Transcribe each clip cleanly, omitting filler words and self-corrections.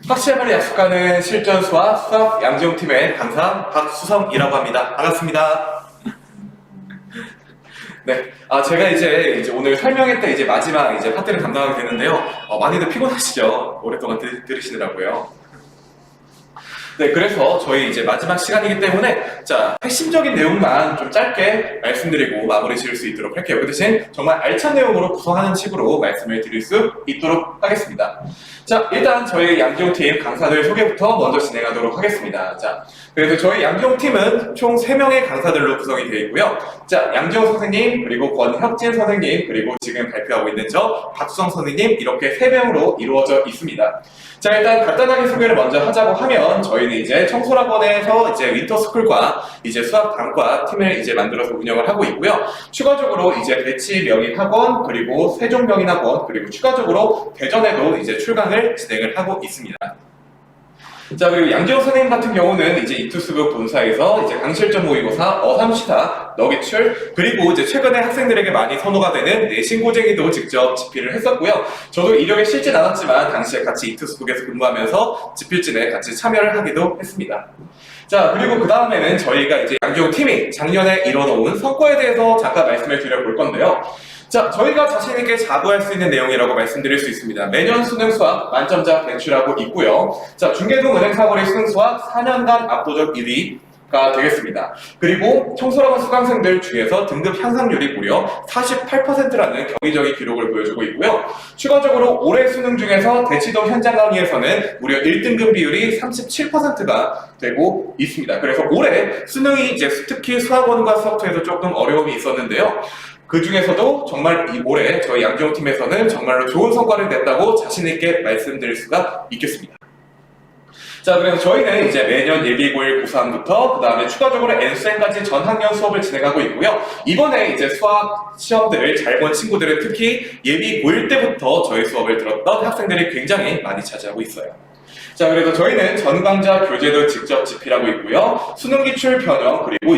확실함을 약속하는 실전 수학 양지용팀의 강사 박수성이라고 합니다. 반갑습니다. 네, 제가 이제 오늘 설명회 때 마지막 파트를 담당하게 되는데요. 많이들 피곤하시죠? 오랫동안 들으시느라고요. 네, 그래서 저희 마지막 시간이기 때문에 핵심적인 내용만 좀 짧게 말씀드리고 마무리 지을 수 있도록 할게요. 그 대신 정말 알찬 내용으로 구성하는 식으로 말씀을 드릴 수 있도록 하겠습니다. 일단 저희 양지용팀 강사들 소개부터 먼저 진행하도록 하겠습니다. 그래서 저희 양지용팀은 총 3명의 강사들로 구성이 되어 있고요. 양지용 선생님, 그리고 권혁진 선생님, 그리고 지금 발표하고 있는 저 박수성 선생님, 이렇게 3명으로 이루어져 있습니다. 일단 간단하게 소개를 먼저 하자고 하면 저희는 청소학원에서 윈터스쿨과 수학 단과 팀을 만들어서 운영을 하고 있고요. 추가적으로 배치 명인학원, 그리고 세종 명인학원, 그리고 추가적으로 대전에도 출강을 진행을 하고 있습니다. 그리고 양지용 선생님 같은 경우는 이투스북 본사에서 강실전 모의고사, 어삼시사, 너기출, 그리고 최근에 학생들에게 많이 선호가 되는 내신고쟁이도 직접 집필을 했었고요. 저도 이력에 실진 않았지만 당시에 같이 이투스북에서 근무하면서 집필진에 같이 참여를 하기도 했습니다. 그리고 그 다음에는 저희가 양지용 팀이 작년에 이뤄놓은 성과에 대해서 잠깐 말씀을 드려볼 건데요. 저희가 자신있게 자부할 수 있는 내용이라고 말씀드릴 수 있습니다. 매년 수능 수학 만점자 배출하고 있고요. 중계동 은행사거리 수능 수학 4년간 압도적 1위가 되겠습니다. 그리고 청소학원 수강생들 중에서 등급 향상률이 무려 48%라는 경이적인 기록을 보여주고 있고요. 추가적으로 올해 수능 중에서 대치동 현장 강의에서는 무려 1등급 비율이 37%가 되고 있습니다. 그래서 올해 수능이 특히 수학원과 수학투에서 조금 어려움이 있었는데요. 그 중에서도 정말 올해 저희 양지용팀에서는 정말로 좋은 성과를 냈다고 자신있게 말씀드릴 수가 있겠습니다. 그래서 저희는 매년 예비 고일 고3부터 그 다음에 추가적으로 N수행까지 전 학년 수업을 진행하고 있고요. 이번에 수학 시험들을 잘 본 친구들은 특히 예비 고1 때부터 저희 수업을 들었던 학생들이 굉장히 많이 차지하고 있어요. 그래서 저희는 전강좌 교재도 직접 집필하고 있고요. 수능 기출 변형, 그리고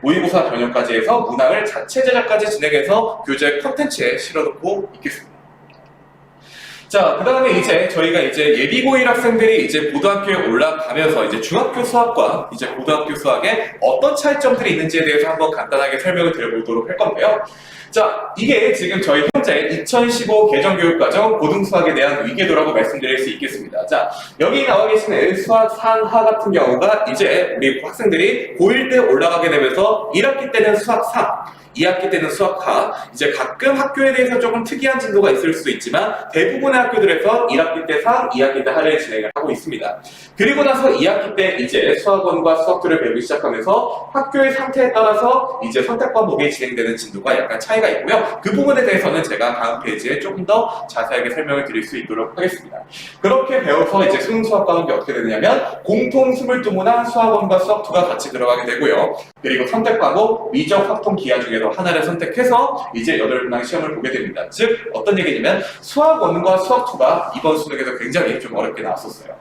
모의고사 변형까지 해서 문항을 자체 제작까지 진행해서 교재 컨텐츠에 실어놓고 있겠습니다. 그 다음에 저희가 예비 고1 학생들이 고등학교에 올라가면서 중학교 수학과 고등학교 수학에 어떤 차이점들이 있는지에 대해서 한번 간단하게 설명을 드려보도록 할 건데요. 이게 지금 저희 현재 2015 개정교육과정 고등수학에 대한 위계도라고 말씀드릴 수 있겠습니다. 여기 나와 계시는 수학 상하 같은 경우가 우리 학생들이 고1 때 올라가게 되면서 1학기 때는 수학 3, 2학기 때는 수학 하, 가끔 학교에 대해서 조금 특이한 진도가 있을 수 있지만 대부분의 학교들에서 1학기 때 3, 2학기 때 하를 진행을 하고 있습니다. 그리고 나서 2학기 때 수학원과 수학투를 배우기 시작하면서 학교의 상태에 따라서 선택 과목이 진행되는 진도가 약간 차이가 있고요. 그 부분에 대해서는 제가 다음 페이지에 조금 더 자세하게 설명을 드릴 수 있도록 하겠습니다. 그렇게 배워서 수능 수학 과목이 어떻게 되느냐면 공통 22문항 수학원과 수학투가 같이 들어가게 되고요. 그리고 선택 과목 미적 확통 기하 중에서 하나를 선택해서 8문항 시험을 보게 됩니다. 즉 어떤 얘기냐면 수학원과 수학투가 이번 수능에서 굉장히 좀 어렵게 나왔었어요.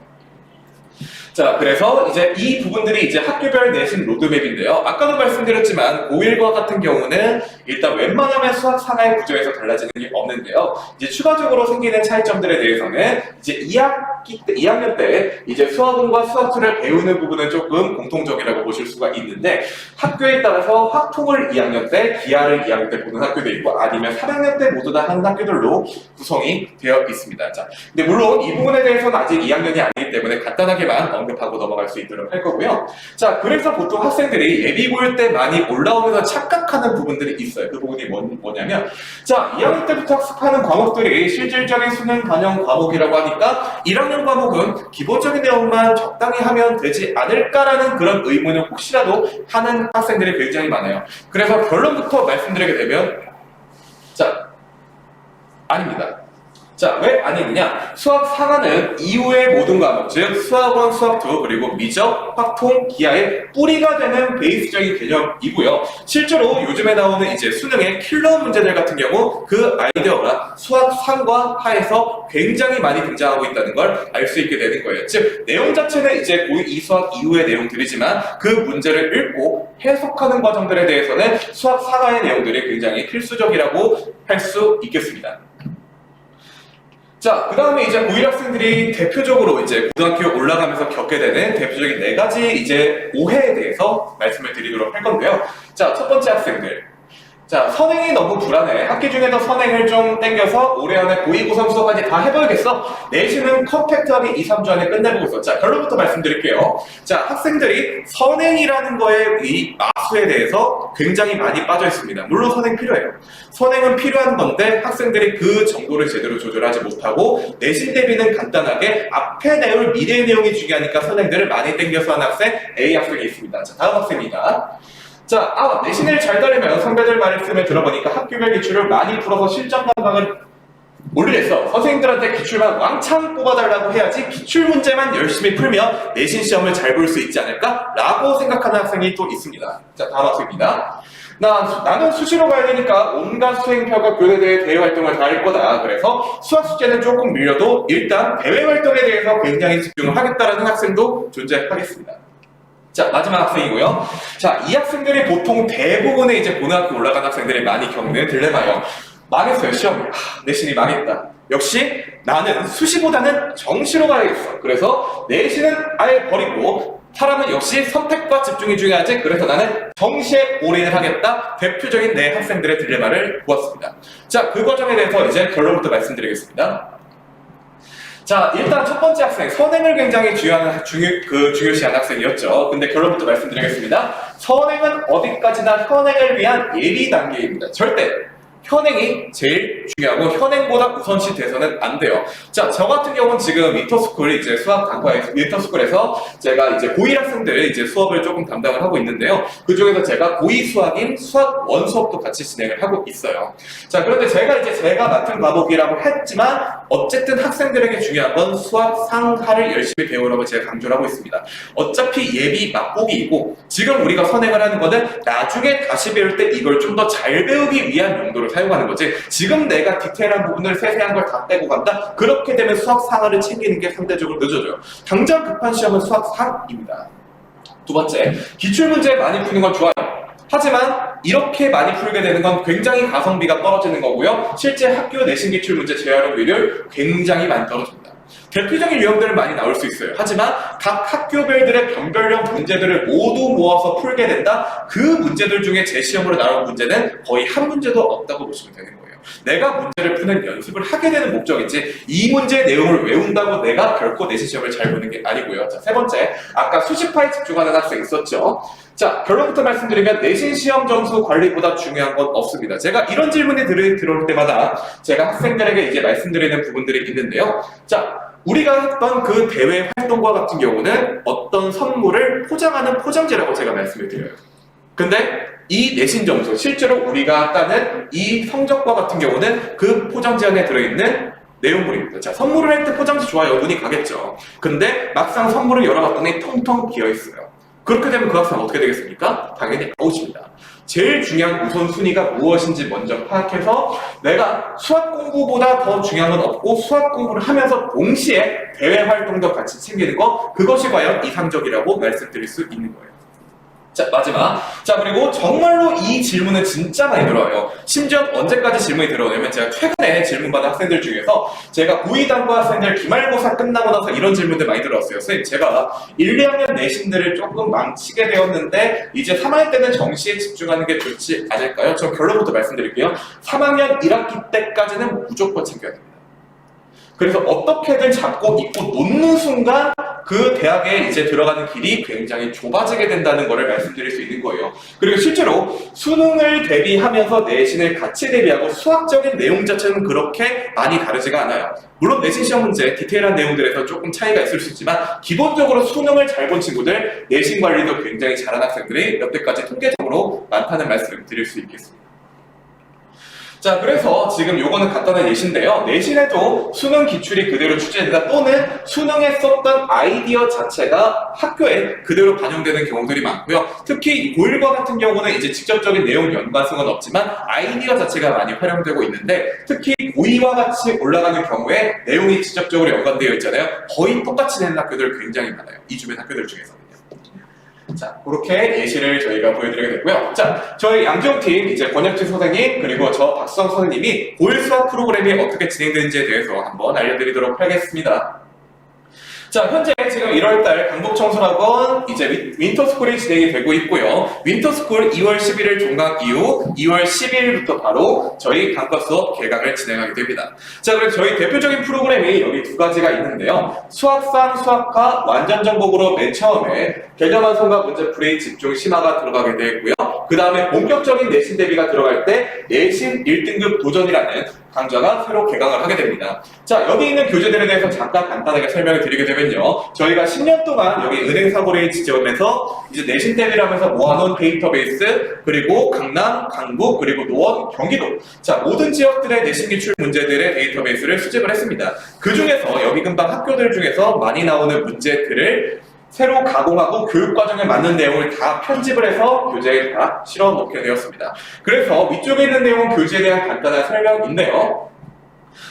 그래서 이 부분들이 학교별 내신 로드맵인데요. 아까도 말씀드렸지만 고1과 같은 경우는 일단 웬만하면 수학 상하의 구조에서 달라지는 게 없는데요. 추가적으로 생기는 차이점들에 대해서는 2학년 때 수학원과 수학투를 배우는 부분은 조금 공통적이라고 보실 수가 있는데 학교에 따라서 확통을 2학년 때, 기하를 2학년 때 보는 학교도 있고 아니면 3학년 때 모두 다 하는 학교들로 구성이 되어 있습니다. 근데 물론 이 부분에 대해서는 아직 2학년이 아니기 때문에 간단하게만 언급하고 넘어갈 수 있도록 할 거고요. 그래서 보통 학생들이 예비 고1 때 많이 올라오면서 착각하는 부분들이 있어요. 그 부분이 뭐냐면 2학년 때부터 학습하는 과목들이 실질적인 수능 반영 과목이라고 하니까 1학년 과목은 기본적인 내용만 적당히 하면 되지 않을까라는 그런 의문을 혹시라도 하는 학생들이 굉장히 많아요. 그래서 결론부터 말씀드리게 되면 아닙니다. 왜 아니느냐? 수학 상하는 이후의 모든 과목, 즉 수학원, 수학투, 그리고 미적, 확통, 기하의 뿌리가 되는 베이스적인 개념이고요. 실제로 요즘에 나오는 수능의 킬러 문제들 같은 경우 그 아이디어가 수학 상과 하에서 굉장히 많이 등장하고 있다는 걸 알 수 있게 되는 거예요. 즉 내용 자체는 고2 이수학 이후의 내용들이지만 그 문제를 읽고 해석하는 과정들에 대해서는 수학 상하의 내용들이 굉장히 필수적이라고 할 수 있겠습니다. 자, 그 다음에 이제 고1 학생들이 대표적으로 이제 고등학교 올라가면서 겪게 되는 대표적인 4가지 이제 오해에 대해서 말씀을 드리도록 할 건데요. 자, 첫 번째 학생들. 자, 선행이 너무 불안해. 학기 중에도 선행을 좀 땡겨서 올해 안에 고이고삼 수업까지 다 해봐야겠어. 내신은 컴팩트하게 2, 3주 안에 끝내보고 있어. 자, 결론부터 말씀드릴게요. 자, 학생들이 선행이라는 거에 이 마수에 대해서 굉장히 많이 빠져 있습니다. 물론 선행 필요해요. 선행은 필요한 건데 학생들이 그 정도를 제대로 조절하지 못하고 내신 대비는 간단하게 앞에 내용, 미래의 내용이 중요하니까 선행들을 많이 땡겨서 한 학생 A 학생이 있습니다. 자, 다음 학생입니다. 자, 내신을 잘 따르면 선배들 말씀을 들어보니까 학교별 기출을 많이 풀어서 실전 감각을 올리겠어. 선생님들한테 기출만 왕창 뽑아달라고 해야지 기출 문제만 열심히 풀면 내신 시험을 잘 볼 수 있지 않을까? 라고 생각하는 학생이 또 있습니다. 자, 다음 학생입니다. 나는 수시로 가야 되니까 온갖 수행평가 교대대회 대회 활동을 다 할 거다. 그래서 수학 숙제는 조금 밀려도 일단 대회 활동에 대해서 굉장히 집중을 하겠다라는 학생도 존재하겠습니다. 자, 마지막 학생이고요. 자, 이 학생들이 보통 대부분의 이제 고등학교 올라간 학생들이 많이 겪는 딜레마예요. 망했어요, 시험이. 내신이 망했다. 역시 나는 수시보다는 정시로 가야겠어. 그래서 내신은 아예 버리고 사람은 역시 선택과 집중이 중요하지. 그래서 나는 정시에 올인을 하겠다. 대표적인 내 학생들의 딜레마를 보았습니다. 자, 그 과정에 대해서 이제 결론부터 말씀드리겠습니다. 자, 일단 첫 번째 학생, 선행을 굉장히 중요시한 학생이었죠. 근데 결론부터 말씀드리겠습니다. 선행은 어디까지나 현행을 위한 예비 단계입니다. 절대 현행이 제일 중요하고 현행보다 우선시 돼서는 안 돼요. 자, 저 같은 경우는 지금 위터스쿨 이제 수학 강좌에서 위터스쿨에서 제가 이제 고1 학생들 이제 수업을 조금 담당을 하고 있는데요. 그 중에서 제가 고2 수학인 수학 원 수업도 같이 진행을 하고 있어요. 자, 그런데 제가 맡은 과목이라고 했지만 어쨌든 학생들에게 중요한 건 수학 상하를 열심히 배우라고 제가 강조를 하고 있습니다. 어차피 예비 맛보기이고 지금 우리가 선행을 하는 거는 나중에 다시 배울 때 이걸 좀 더 잘 배우기 위한 용도로 사용하는 거지. 지금 내가 디테일한 부분을 세세한 걸 다 빼고 간다? 그렇게 되면 수학 상하를 챙기는 게 상대적으로 늦어져요. 당장 급한 시험은 수학 상입니다. 두 번째, 기출문제 많이 푸는 건 좋아요. 하지만 이렇게 많이 풀게 되는 건 굉장히 가성비가 떨어지는 거고요. 실제 학교 내신 기출문제 재활용률 굉장히 많이 떨어집니다. 대표적인 유형들은 많이 나올 수 있어요. 하지만 각 학교별들의 변별형 문제들을 모두 모아서 풀게 된다? 그 문제들 중에 제 시험으로 나올 문제는 거의 한 문제도 없다고 보시면 되는 거예요. 내가 문제를 푸는 연습을 하게 되는 목적이지 이 문제의 내용을 외운다고 내가 결코 내신 시험을 잘 보는 게 아니고요. 자, 세 번째, 아까 수시파에 집중하는 학생 있었죠. 자, 결론부터 말씀드리면 내신 시험 점수 관리보다 중요한 건 없습니다. 제가 이런 질문이 들어올 때마다 제가 학생들에게 이제 말씀드리는 부분들이 있는데요. 자, 우리가 했던 그 대회 활동과 같은 경우는 어떤 선물을 포장하는 포장지라고 제가 말씀을 드려요. 근데 이 내신 점수, 실제로 우리가 따는 이 성적과 같은 경우는 그 포장지 안에 들어있는 내용물입니다. 자, 선물을 할 때 포장지 좋아요. 눈이 가겠죠. 근데 막상 선물을 열어봤더니 텅텅 비어있어요. 그렇게 되면 그 학생 어떻게 되겠습니까? 당연히 아웃입니다. 제일 중요한 우선순위가 무엇인지 먼저 파악해서 내가 수학 공부보다 더 중요한 건 없고 수학 공부를 하면서 동시에 대외 활동도 같이 챙기는 거, 그것이 과연 이상적이라고 말씀드릴 수 있는 거예요. 자, 마지막. 자, 그리고 정말로 이 질문은 진짜 많이 들어와요. 심지어 언제까지 질문이 들어오냐면 제가 최근에 질문받은 학생들 중에서 제가 고2 단과 학생들 기말고사 끝나고 나서 이런 질문들 많이 들어왔어요. 선생님, 제가 1, 2학년 내신들을 조금 망치게 되었는데 이제 3학년 때는 정시에 집중하는 게 좋지 않을까요? 저 결론부터 말씀드릴게요. 3학년 1학기 때까지는 무조건 챙겨야 됩니다. 그래서 어떻게든 잡고 입고 놓는 순간 그 대학에 이제 들어가는 길이 굉장히 좁아지게 된다는 것을 말씀드릴 수 있는 거예요. 그리고 실제로 수능을 대비하면서 내신을 같이 대비하고 수학적인 내용 자체는 그렇게 많이 다르지가 않아요. 물론 내신 시험 문제 디테일한 내용들에서 조금 차이가 있을 수 있지만 기본적으로 수능을 잘 본 친구들, 내신 관리도 굉장히 잘하는 학생들이 여태까지 통계적으로 많다는 말씀을 드릴 수 있겠습니다. 자, 그래서 지금 요거는 간단한 예시인데요. 내신에도 수능 기출이 그대로 출제된다 또는 수능에 썼던 아이디어 자체가 학교에 그대로 반영되는 경우들이 많고요. 특히 고1과 같은 경우는 이제 직접적인 내용 연관성은 없지만 아이디어 자체가 많이 활용되고 있는데 특히 고2와 같이 올라가는 경우에 내용이 직접적으로 연관되어 있잖아요. 거의 똑같이 내는 학교들 굉장히 많아요. 이 주변 학교들 중에서는요. 자, 그렇게 예시를 저희가 보여드리게 됐고요. 자, 저희 양지용팀 이제 권혁진 선생님 그리고 저 박수성 선생님이 고1 수학 프로그램이 어떻게 진행되는지에 대해서 한번 알려드리도록 하겠습니다. 자, 현재 지금 1월달 강북청소학원 이제 윈터스쿨이 진행이 되고 있고요. 윈터스쿨 2월 11일 종강 이후 2월 12일부터 바로 저희 강과 수업 개강을 진행하게 됩니다. 자, 그래서 저희 대표적인 프로그램이 여기 두 가지가 있는데요. 수학상, 수학과 완전 정복으로 맨 처음에 개념 완성과 문제풀이 집중 심화가 들어가게 되고요. 그 다음에 본격적인 내신 대비가 들어갈 때 내신 1등급 도전이라는 강좌가 새로 개강을 하게 됩니다. 자, 여기 있는 교재들에 대해서 잠깐 간단하게 설명을 드리게 되면요. 저희가 10년 동안 여기 은행사고를 지점에서 이제 내신 대비를 하면서 모아놓은 데이터베이스, 그리고 강남, 강북, 그리고 노원, 경기도. 자, 모든 지역들의 내신 기출 문제들의 데이터베이스를 수집을 했습니다. 그 중에서 여기 근방 학교들 중에서 많이 나오는 문제들을 새로 가공하고 교육과정에 맞는 내용을 다 편집을 해서 교재에 다 실어 놓게 되었습니다. 그래서 위쪽에 있는 내용은 교재에 대한 간단한 설명인데요.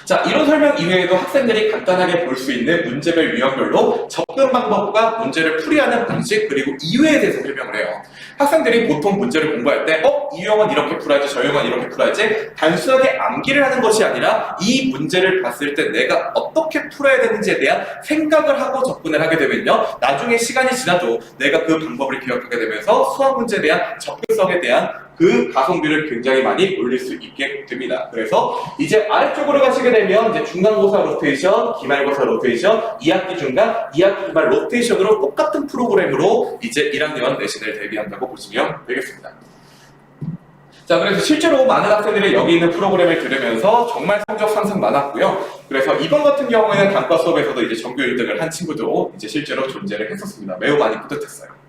자, 이런 설명 이외에도 학생들이 간단하게 볼 수 있는 문제별 유형별로 접근 방법과 문제를 풀이하는 방식 그리고 이유에 대해서 설명을 해요. 학생들이 보통 문제를 공부할 때 이 유형은 이렇게 풀어야지 저 유형은 이렇게 풀어야지 단순하게 암기를 하는 것이 아니라 이 문제를 봤을 때 내가 어떻게 풀어야 되는지에 대한 생각을 하고 접근을 하게 되면요. 나중에 시간이 지나도 내가 그 방법을 기억하게 되면서 수학 문제에 대한 접근성에 대한 그 가성비를 굉장히 많이 올릴 수 있게 됩니다. 그래서 이제 아래쪽으로 가시게 되면 이제 중간고사 로테이션, 기말고사 로테이션, 2학기 중간, 2학기 기말 로테이션으로 똑같은 프로그램으로 이제 1학년 내신을 대비한다고 보시면 되겠습니다. 자, 그래서 실제로 많은 학생들이 여기 있는 프로그램을 들으면서 정말 성적 상승 많았고요. 그래서 이번 같은 경우에는 단과 수업에서도 이제 전교 1등을 한 친구도 이제 실제로 존재를 했었습니다. 매우 많이 뿌듯했어요.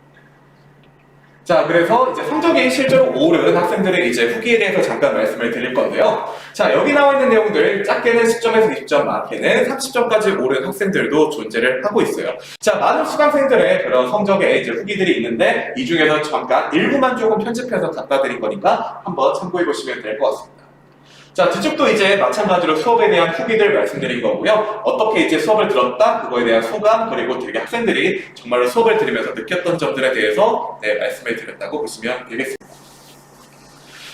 자, 그래서 이제 성적이 실제로 오른 학생들의 이제 후기에 대해서 잠깐 말씀을 드릴 건데요. 자, 여기 나와 있는 내용들 작게는 10점에서 20점, 많게는 30점까지 오른 학생들도 존재를 하고 있어요. 자, 많은 수강생들의 그런 성적에 이제 후기들이 있는데 이 중에서 잠깐 일부만 조금 편집해서 갖다 드린 거니까 한번 참고해 보시면 될 것 같습니다. 자, 뒤쪽도 이제 마찬가지로 수업에 대한 후기들 말씀드린 거고요. 어떻게 이제 수업을 들었다, 그거에 대한 소감, 그리고 되게 학생들이 정말로 수업을 들으면서 느꼈던 점들에 대해서 말씀을 드렸다고 보시면 되겠습니다.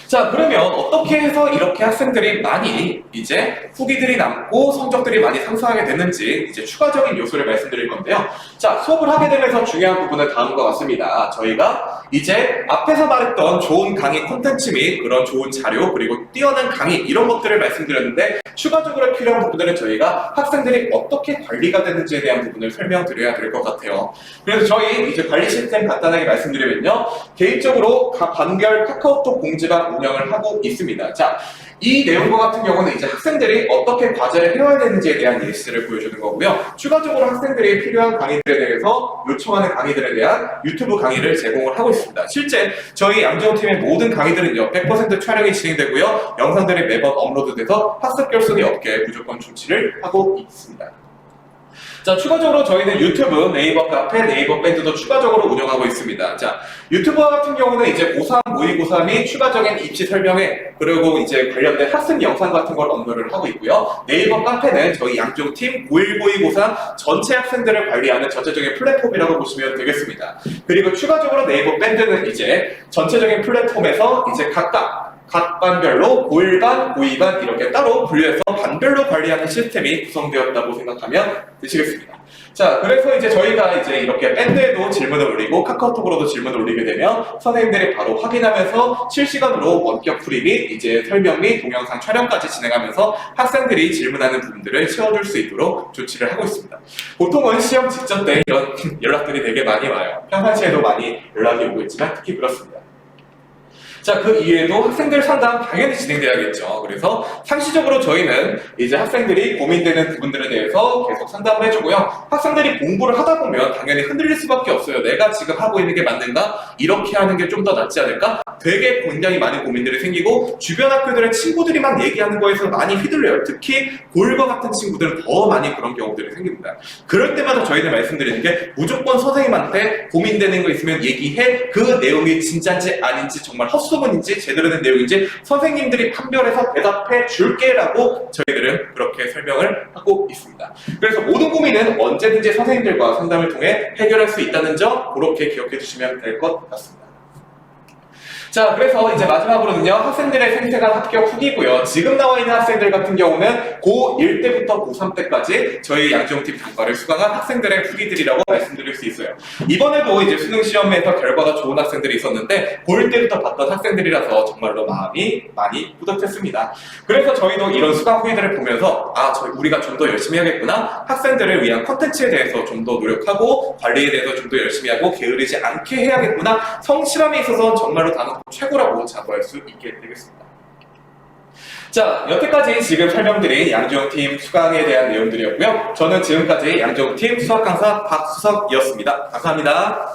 자, 그러면 어떻게 해서 이렇게 학생들이 많이 이제 후기들이 남고 성적들이 많이 상승하게 됐는지 이제 추가적인 요소를 말씀드릴 건데요. 자, 수업을 하게 되면서 중요한 부분은 다음과 같습니다. 저희가 이제 앞에서 말했던 좋은 강의 콘텐츠 및 그런 좋은 자료 그리고 뛰어난 강의 이런 것들을 말씀드렸는데 추가적으로 필요한 부분들은 저희가 학생들이 어떻게 관리가 되는지에 대한 부분을 설명드려야 될 것 같아요. 그래서 저희 이제 관리 시스템 간단하게 말씀드리면요. 개인적으로 각 반별 카카오톡 공지방 운영을 하고 있습니다. 자, 이 내용과 같은 경우는 이제 학생들이 어떻게 과제를 해와야 되는지에 대한 예시를 보여주는 거고요. 추가적으로 학생들이 필요한 강의들에 대해서 요청하는 강의들에 대한 유튜브 강의를 제공을 하고 있습니다. 실제 저희 양지호팀의 모든 강의들은요 100% 촬영이 진행되고요. 영상들이 매번 업로드돼서 학습 결손이 없게 무조건 조치를 하고 있습니다. 자, 추가적으로 저희는 유튜브, 네이버 카페, 네이버 밴드도 추가적으로 운영하고 있습니다. 자, 유튜브 같은 경우는 이제 고3, 모의고사 및 추가적인 입시 설명회, 그리고 이제 관련된 학습 영상 같은 걸 업로드를 하고 있고요. 네이버 카페는 저희 양쪽팀 고1, 고2, 고3 전체 학생들을 관리하는 전체적인 플랫폼이라고 보시면 되겠습니다. 그리고 추가적으로 네이버 밴드는 이제 전체적인 플랫폼에서 이제 각 반별로 고1반, 고2반 이렇게 따로 분류해서 반별로 관리하는 시스템이 구성되었다고 생각하면 되시겠습니다. 자, 그래서 이제 저희가 이제 이렇게 밴드에도 질문을 올리고 카카오톡으로도 질문을 올리게 되면 선생님들이 바로 확인하면서 실시간으로 원격 풀이 및 이제 설명 및 동영상 촬영까지 진행하면서 학생들이 질문하는 부분들을 채워줄 수 있도록 조치를 하고 있습니다. 보통은 시험 직전 때 이런 연락들이 되게 많이 와요. 평상시에도 많이 연락이 오고 있지만 특히 그렇습니다. 자, 그 이외에도 학생들 상담 당연히 진행돼야겠죠. 그래서 상시적으로 저희는 이제 학생들이 고민되는 부분들에 대해서 계속 상담을 해주고요. 학생들이 공부를 하다 보면 당연히 흔들릴 수밖에 없어요. 내가 지금 하고 있는 게 맞는가? 이렇게 하는 게 좀 더 낫지 않을까? 되게 굉장히 많은 고민들이 생기고 주변 학교들의 친구들이만 얘기하는 거에서 많이 휘둘려요. 특히 고1과 같은 친구들은 더 많이 그런 경우들이 생깁니다. 그럴 때마다 저희는 말씀드리는 게 무조건 선생님한테 고민되는 거 있으면 얘기해. 그 내용이 진짜인지 아닌지 정말 헛소리 헛소문인지 제대로 된 내용인지 선생님들이 판별해서 대답해 줄게라고 저희들은 그렇게 설명을 하고 있습니다. 그래서 모든 고민은 언제든지 선생님들과 상담을 통해 해결할 수 있다는 점 그렇게 기억해 주시면 될 것 같습니다. 자, 그래서 이제 마지막으로는요, 학생들의 생생한 합격 후기고요. 지금 나와 있는 학생들 같은 경우는 고1 때부터 고3 때까지 저희 양지용팀 단과를 수강한 학생들의 후기들이라고 말씀드릴 수 있어요. 이번에도 이제 수능 시험에서 결과가 좋은 학생들이 있었는데 고1 때부터 봤던 학생들이라서 정말로 마음이 많이 뿌듯했습니다. 그래서 저희도 이런 수강 후기들을 보면서 우리가 좀 더 열심히 해야겠구나. 학생들을 위한 컨텐츠에 대해서 좀 더 노력하고 관리에 대해서 좀 더 열심히 하고 게으르지 않게 해야겠구나. 성실함에 있어서 정말로 단어 최고라고 자부할 수 있게 되겠습니다. 자, 여태까지 지금 설명드린 양지용팀 수강에 대한 내용들이었고요. 저는 지금까지 양지용팀 수학 강사 박수석이었습니다. 감사합니다.